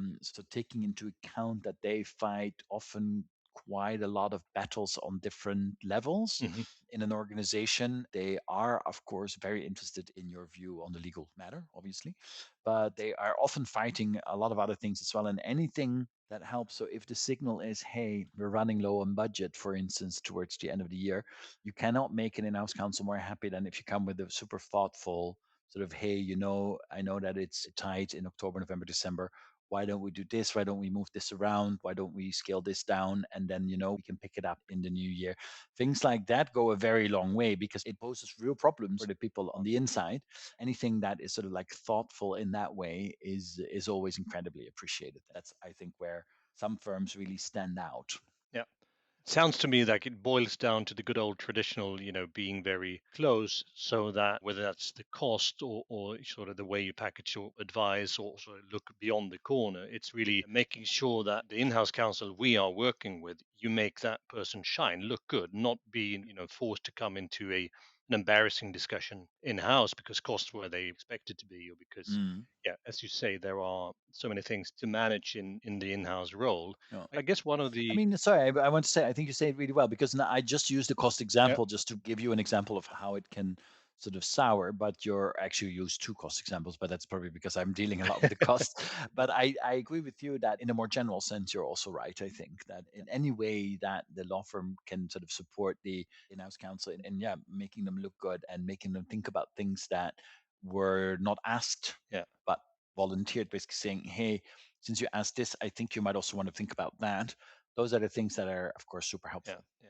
[SPEAKER 2] taking into account that they fight often quite a lot of battles on different levels
[SPEAKER 1] Hmm.
[SPEAKER 2] in an organization. They are, of course, very interested in your view on the legal matter, obviously, but they are often fighting a lot of other things as well. And anything that helps. So if the signal is, hey, we're running low on budget, for instance, towards the end of the year, you cannot make an in-house counsel more happy than if you come with a super thoughtful sort of, hey, I know that it's tight in October, November, December. Why don't we do this? Why don't we move this around? Why don't we scale this down? And then, we can pick it up in the new year. Things like that go a very long way because it poses real problems for the people on the inside. Anything that is sort of like thoughtful in that way is always incredibly appreciated. That's, I think, where some firms really stand out.
[SPEAKER 1] Yeah. Sounds to me like it boils down to the good old traditional, being very close so that whether that's the cost or sort of the way you package your advice or sort of look beyond the corner, it's really making sure that the in-house counsel we are working with, you make that person shine, look good, not being, forced to come into an embarrassing discussion in-house because costs were they expected to be or because
[SPEAKER 2] Mm.
[SPEAKER 1] yeah, as you say, there are so many things to manage in the in-house role.
[SPEAKER 2] No.
[SPEAKER 1] I guess one of
[SPEAKER 2] I
[SPEAKER 1] the
[SPEAKER 2] mean, sorry, I want to say, I think you say it really well because I just used the cost
[SPEAKER 1] yeah.
[SPEAKER 2] example just to give you an example of how it can sort of sour, but you're actually used two cost examples, but that's probably because I'm dealing a lot with the cost. But I agree with you that in a more general sense, you're also right. I think that in any way that the law firm can sort of support the in-house counsel and yeah, making them look good and making them think about things that were not asked,
[SPEAKER 1] Yeah,
[SPEAKER 2] but volunteered, basically saying, hey, since you asked this, I think you might also want to think about that. Those are the things that are, of course, super
[SPEAKER 1] yeah,
[SPEAKER 2] helpful.
[SPEAKER 1] yeah.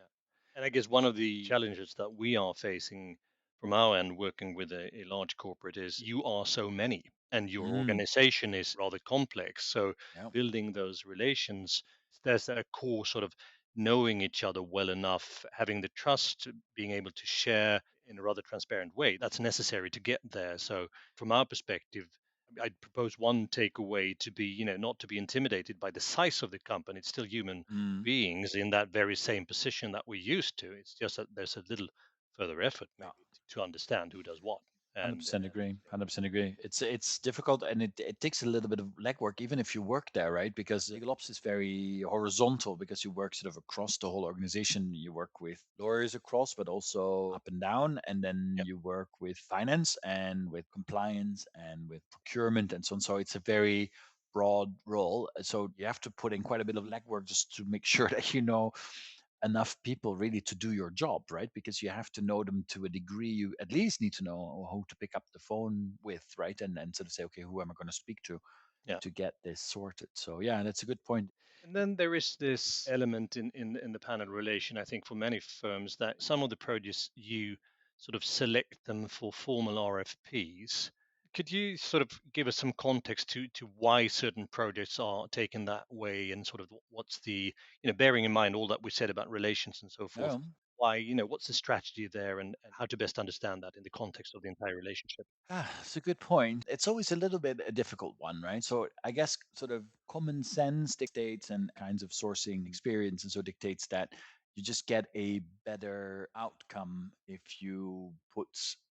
[SPEAKER 1] And I guess one of the challenges that we are facing from our end working with a large corporate is you are so many and your
[SPEAKER 2] Mm,
[SPEAKER 1] organization is rather complex. So
[SPEAKER 2] yeah.
[SPEAKER 1] building those relations, there's a core sort of knowing each other well enough, having the trust, being able to share in a rather transparent way. That's necessary to get there. So from our perspective, I'd propose one takeaway to be, not to be intimidated by the size of the company. It's still human
[SPEAKER 2] Mm,
[SPEAKER 1] beings in that very same position that we're used to. It's just that there's a little further effort
[SPEAKER 2] yeah.
[SPEAKER 1] maybe to understand who does what. And
[SPEAKER 2] 100% agree. 100% agree. It's difficult and it takes a little bit of legwork, even if you work there, right? Because legal ops is very horizontal because you work sort of across the whole organization. You work with lawyers across, but also up and down, and then
[SPEAKER 1] yeah,
[SPEAKER 2] you work with finance and with compliance and with procurement and so on. So it's a very broad role. So you have to put in quite a bit of legwork just to make sure that you know enough people really to do your job, right? Because you have to know them to a degree. You at least need to know who to pick up the phone with, right? And sort of say, okay, who am I going to speak
[SPEAKER 1] yeah.
[SPEAKER 2] to get this sorted? So yeah, that's a good point.
[SPEAKER 1] And then there is this element in the panel relation, I think, for many firms that some of the projects you sort of select them for formal RFPs. Could you sort of give us some context to why certain projects are taken that way and sort of what's the, bearing in mind all that we said about relations and so forth,
[SPEAKER 2] Yeah.
[SPEAKER 1] why, what's the strategy there and how to best understand that in the context of the entire relationship?
[SPEAKER 2] It's a good point. It's always a little bit a difficult one, right? So I guess sort of common sense dictates and kinds of sourcing experience and so dictates that you just get a better outcome if you put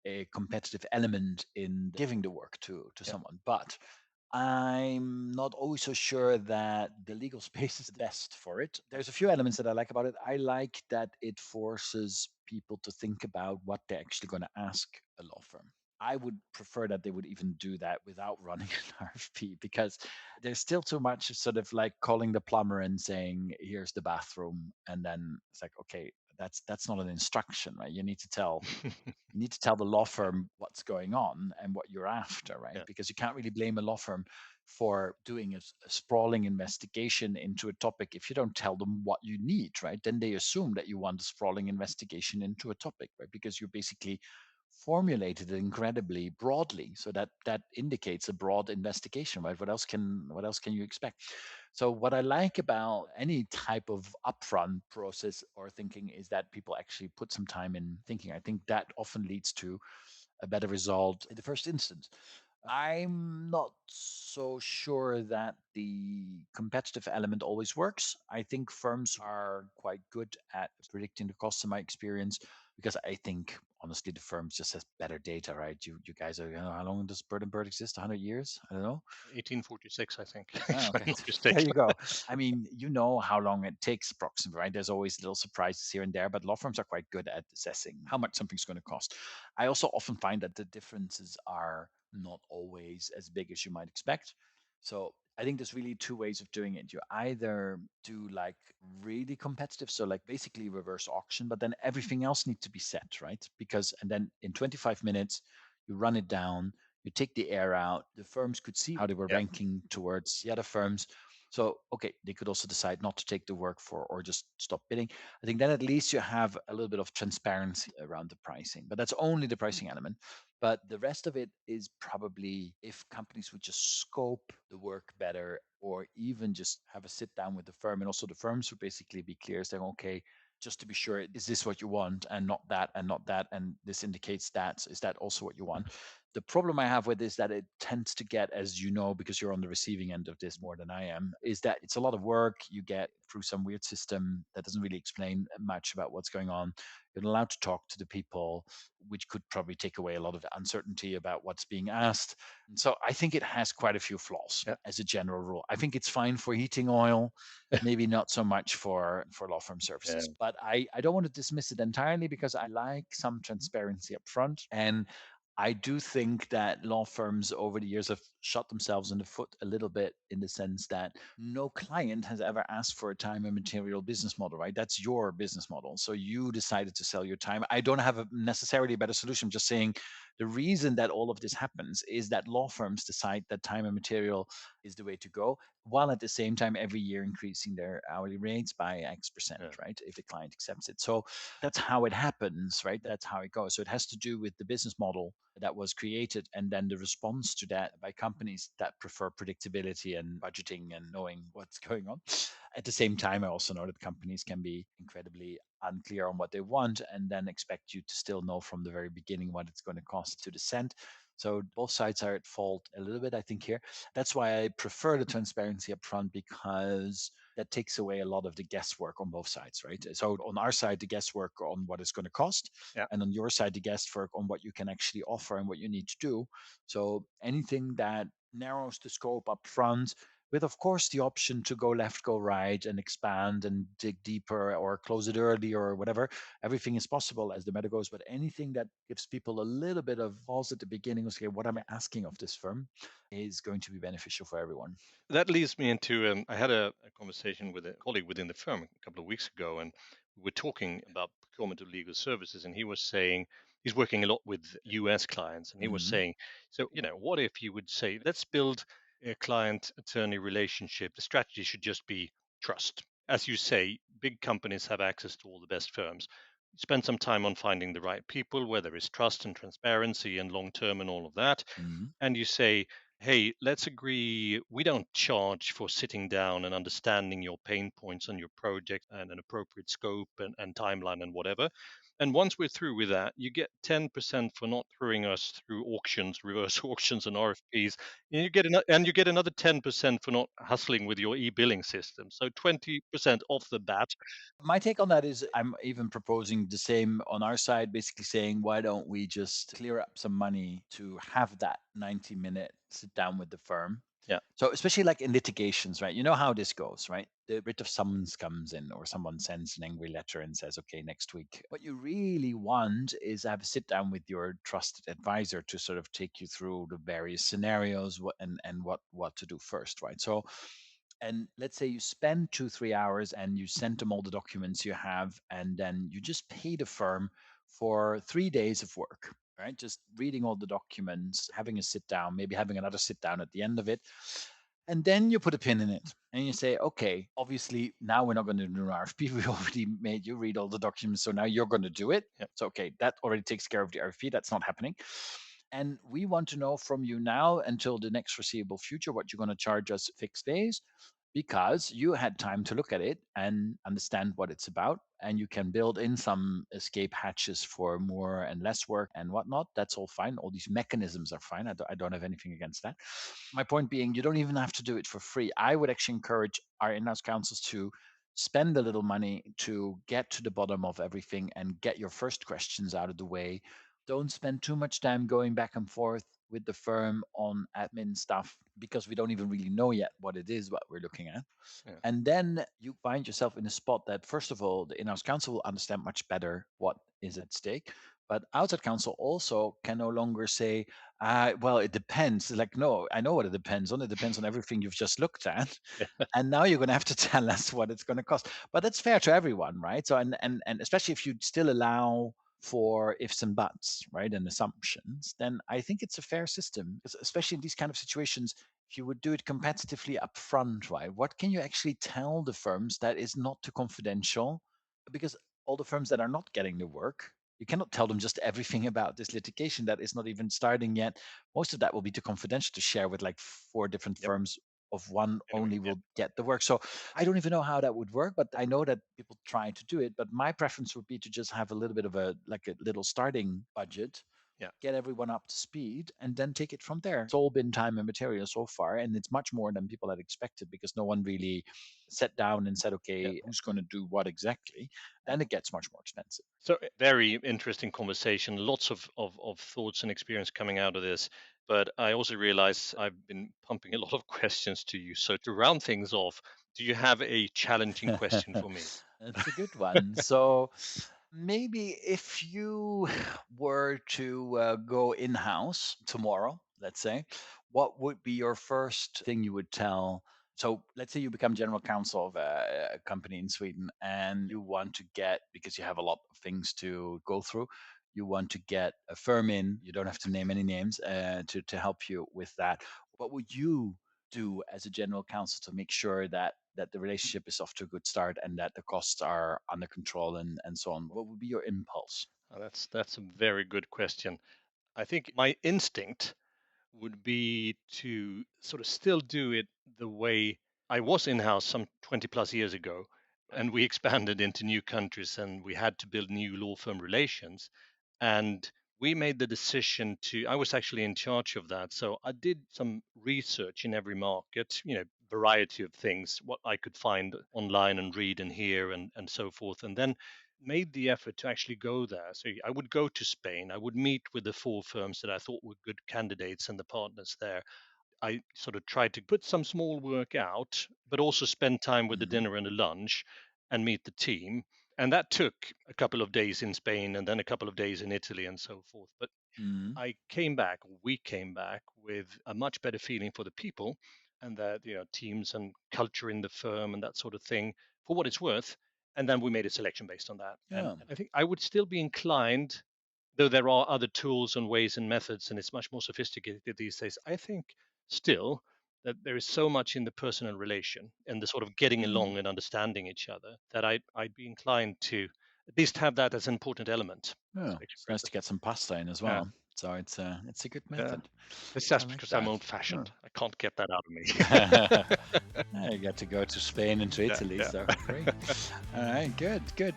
[SPEAKER 2] a competitive element in giving the work to
[SPEAKER 1] Yeah.
[SPEAKER 2] someone. But I'm not always so sure that the legal space is the best for it. There's a few elements that I like about it. I like that it forces people to think about what they're actually going to ask a law firm. I would prefer that they would even do that without running an RFP because there's still too much sort of like calling the plumber and saying, "Here's the bathroom," and then it's like, okay, that's not an instruction, right? You need to tell the law firm what's going on and what you're after, right?
[SPEAKER 1] Yeah.
[SPEAKER 2] Because you can't really blame a law firm for doing a sprawling investigation into a topic if you don't tell them what you need, right? Then they assume that you want a sprawling investigation into a topic, right? Because you basically formulated it incredibly broadly, so that indicates a broad investigation, right? What else can you expect? So what I like about any type of upfront process or thinking is that people actually put some time in thinking. I think that often leads to a better result in the first instance. I'm not so sure that the competitive element always works. I think firms are quite good at predicting the costs in my experience because I think honestly, the firms just has better data, right? You guys are, how long does Bird and Bird exist? 100 years? I don't know.
[SPEAKER 1] 1846, I think,
[SPEAKER 2] Oh,
[SPEAKER 1] if I'm
[SPEAKER 2] okay.
[SPEAKER 1] not
[SPEAKER 2] There
[SPEAKER 1] mistaken.
[SPEAKER 2] you go. I mean, you know how long it takes approximately, right? There's always little surprises here and there, but law firms are quite good at assessing how much something's going to cost. I also often find that the differences are not always as big as you might expect. So I think there's really two ways of doing it. You either do like really competitive, so like basically reverse auction, but then everything else needs to be set, right? Because, and then in 25 minutes, you run it down, you take the air out, the firms could see how they were
[SPEAKER 1] Yeah,
[SPEAKER 2] ranking towards the other firms. So, okay, they could also decide not to take the work for or just stop bidding. I think then at least you have a little bit of transparency around the pricing, but that's only the pricing element. But the rest of it is probably if companies would just scope the work better or even just have a sit down with the firm. And also the firms would basically be clear saying, okay, just to be sure, is this what you want and not that and not that? And this indicates that. Is that also what you want? The problem I have with this that it tends to get, as you know, because you're on the receiving end of this more than I am, is that it's a lot of work. You get through some weird system that doesn't really explain much about what's going on. You're not allowed to talk to the people, which could probably take away a lot of the uncertainty about what's being asked. And so I think it has quite a few flaws
[SPEAKER 1] yeah,
[SPEAKER 2] as a general rule. I think it's fine for heating oil, maybe not so much for law firm
[SPEAKER 1] yeah.
[SPEAKER 2] services. But I don't want to dismiss it entirely because I like some transparency up front. And I do think that law firms over the years have shot themselves in the foot a little bit in the sense that no client has ever asked for a time and material business model, right? That's your business model. So you decided to sell your time. I don't have a necessarily a better solution. I'm just saying the reason that all of this happens is that law firms decide that time and material is the way to go, while at the same time every year increasing their hourly rates by X percent,
[SPEAKER 1] Yeah.
[SPEAKER 2] right? If the client accepts it. So that's how it happens, right? That's how it goes. So it has to do with the business model that was created and then the response to that by companies that prefer predictability and budgeting and knowing what's going on. At the same time, I also know that companies can be incredibly unclear on what they want and then expect you to still know from the very beginning what it's going to cost to the cent. So both sides are at fault a little bit, I think, here. That's why I prefer the transparency up front because that takes away a lot of the guesswork on both sides, right? So on our side, the guesswork on what it's going to cost,
[SPEAKER 1] Yeah.
[SPEAKER 2] and on your side, the guesswork on what you can actually offer and what you need to do. So anything that narrows the scope up front, with of course the option to go left, go right, and expand and dig deeper or close it early or whatever. Everything is possible as the matter goes. But anything that gives people a little bit of pause at the beginning, okay, what am I asking of this firm, is going to be beneficial for everyone.
[SPEAKER 1] That leads me into I had a conversation with a colleague within the firm a couple of weeks ago, and we were talking about procurement of legal services, and he was saying he's working a lot with US clients, and he was
[SPEAKER 2] Hmm.
[SPEAKER 1] saying, so what if you would say, let's build a client attorney relationship. The strategy should just be trust. As you say, big companies have access to all the best firms. Spend some time on finding the right people where there is trust and transparency and long term and all of that.
[SPEAKER 2] Hmm.
[SPEAKER 1] And you say, hey, let's agree we don't charge for sitting down and understanding your pain points on your project and an appropriate scope and timeline and whatever. And once we're through with that, you get 10% for not throwing us through auctions, reverse auctions, and RFPs. And you get another 10% for not hustling with your e-billing system. So 20% off the bat.
[SPEAKER 2] My take on that is I'm even proposing the same on our side, basically saying, why don't we just clear up some money to have that 90-minute sit down with the firm?
[SPEAKER 1] Yeah,
[SPEAKER 2] So, especially like in litigations, right? You know how this goes, right? The writ of summons comes in, or someone sends an angry letter and says, okay, next week. What you really want is have a sit down with your trusted advisor to sort of take you through the various scenarios and what to do first, right? So, and let's say you spend 2 3 hours and you send them all the documents you have and then you just pay the firm for 3 days of work, right? Just reading all the documents, having a sit down, maybe having another sit down at the end of it, and then you put a pin in it and you say, okay, obviously now we're not going to do an RFP. We already made you read all the documents, so now you're going to do it.
[SPEAKER 1] yeah.
[SPEAKER 2] So okay, that already takes care of the RFP. That's not happening. And we want to know from you now until the next foreseeable future what you're going to charge us fixed days, because you had time to look at it and understand what it's about. And you can build in some escape hatches for more and less work and whatnot. That's all fine. All these mechanisms are fine. I don't have anything against that. My point being, you don't even have to do it for free. I would actually encourage our in house counsels to spend a little money to get to the bottom of everything and get your first questions out of the way. Don't spend too much time going back and forth with the firm on admin stuff because we don't even really know yet what it is what we're looking at.
[SPEAKER 1] Yeah.
[SPEAKER 2] And then you find yourself in a spot that, first of all, the in-house counsel will understand much better what is at stake. But outside counsel also can no longer say, well, it depends. Like, no, I know what it depends on. It depends on everything you've just looked at. And now you're going to have to tell us what it's going to cost. But that's fair to everyone, right? So, and especially if you still allow for ifs and buts, right, and assumptions, then I think it's a fair system, especially in these kind of situations. If you would do it competitively up front, right, what can you actually tell the firms that is not too confidential? Because all the firms that are not getting the work, you cannot tell them just everything about this litigation that is not even starting yet. Most of that will be too confidential to share with like 4 different
[SPEAKER 1] Yep.
[SPEAKER 2] firms of one
[SPEAKER 1] Anyway,
[SPEAKER 2] only
[SPEAKER 1] yeah.
[SPEAKER 2] will get the work. So I don't even know how that would work, but I know that people try to do it. But my preference would be to just have a little bit of a little starting budget,
[SPEAKER 1] Yeah.
[SPEAKER 2] get everyone up to speed, and then take it from there. It's all been time and material so far, and it's much more than people had expected because no one really sat down and said,
[SPEAKER 1] Yeah.
[SPEAKER 2] okay, who's going to do what exactly? Then it gets much more expensive.
[SPEAKER 1] So very interesting conversation, lots of thoughts and experience coming out of this. But I also realize I've been pumping a lot of questions to you. So to round things off, do you have a challenging question for me?
[SPEAKER 2] That's a good one. So maybe if you were to go in house tomorrow, let's say, what would be your first thing you would tell? So let's say you become general counsel of a company in Sweden and you want to get, because you have a lot of things to go through, you want to get a firm in, you don't have to name any names to help you with that. What would you do as a general counsel to make sure that the relationship is off to a good start and that the costs are under control and so on? What would be your impulse?
[SPEAKER 1] That's a very good question. I think my instinct would be to sort of still do it the way I was in house some 20 plus years ago. And we expanded into new countries and we had to build new law firm relations. And we made the decision to, I was actually in charge of that. So I did some research in every market, variety of things, what I could find online and read and hear and so forth. And then made the effort to actually go there. So I would go to Spain. I would meet with the 4 firms that I thought were good candidates and the partners there. I sort of tried to put some small work out, but also spend time with the
[SPEAKER 2] Hmm.
[SPEAKER 1] dinner and the lunch and meet the team. And that took a couple of days in Spain and then a couple of days in Italy and so forth. But
[SPEAKER 2] Hmm.
[SPEAKER 1] we came back with a much better feeling for the people and that, teams and culture in the firm and that sort of thing for what it's worth. And then we made a selection based on that. And
[SPEAKER 2] Yeah.
[SPEAKER 1] I think I would still be inclined, though there are other tools and ways and methods, and it's much more sophisticated these days. I think still that there is so much in the personal relation and the sort of getting
[SPEAKER 2] Hmm.
[SPEAKER 1] along and understanding each other that I'd be inclined to at least have that as an important element.
[SPEAKER 2] Yeah.
[SPEAKER 1] So
[SPEAKER 2] It's nice to get some pasta in as
[SPEAKER 1] yeah,
[SPEAKER 2] well. So it's a good
[SPEAKER 1] yeah.
[SPEAKER 2] method.
[SPEAKER 1] It's
[SPEAKER 2] I
[SPEAKER 1] just
[SPEAKER 2] like
[SPEAKER 1] because I'm
[SPEAKER 2] that.
[SPEAKER 1] old-fashioned.
[SPEAKER 2] Yeah.
[SPEAKER 1] I can't get that out of me.
[SPEAKER 2] I got to go to Spain and to
[SPEAKER 1] Yeah,
[SPEAKER 2] Italy,
[SPEAKER 1] yeah.
[SPEAKER 2] so great. All right, good, good.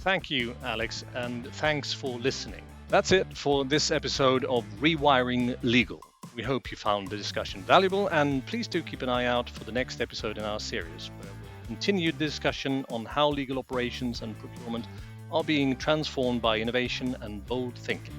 [SPEAKER 1] Thank you, Alex, and thanks for listening. That's it for this episode of Rewiring Legal. We hope you found the discussion valuable, and please do keep an eye out for the next episode in our series, where we'll continue the discussion on how legal operations and procurement are being transformed by innovation and bold thinking.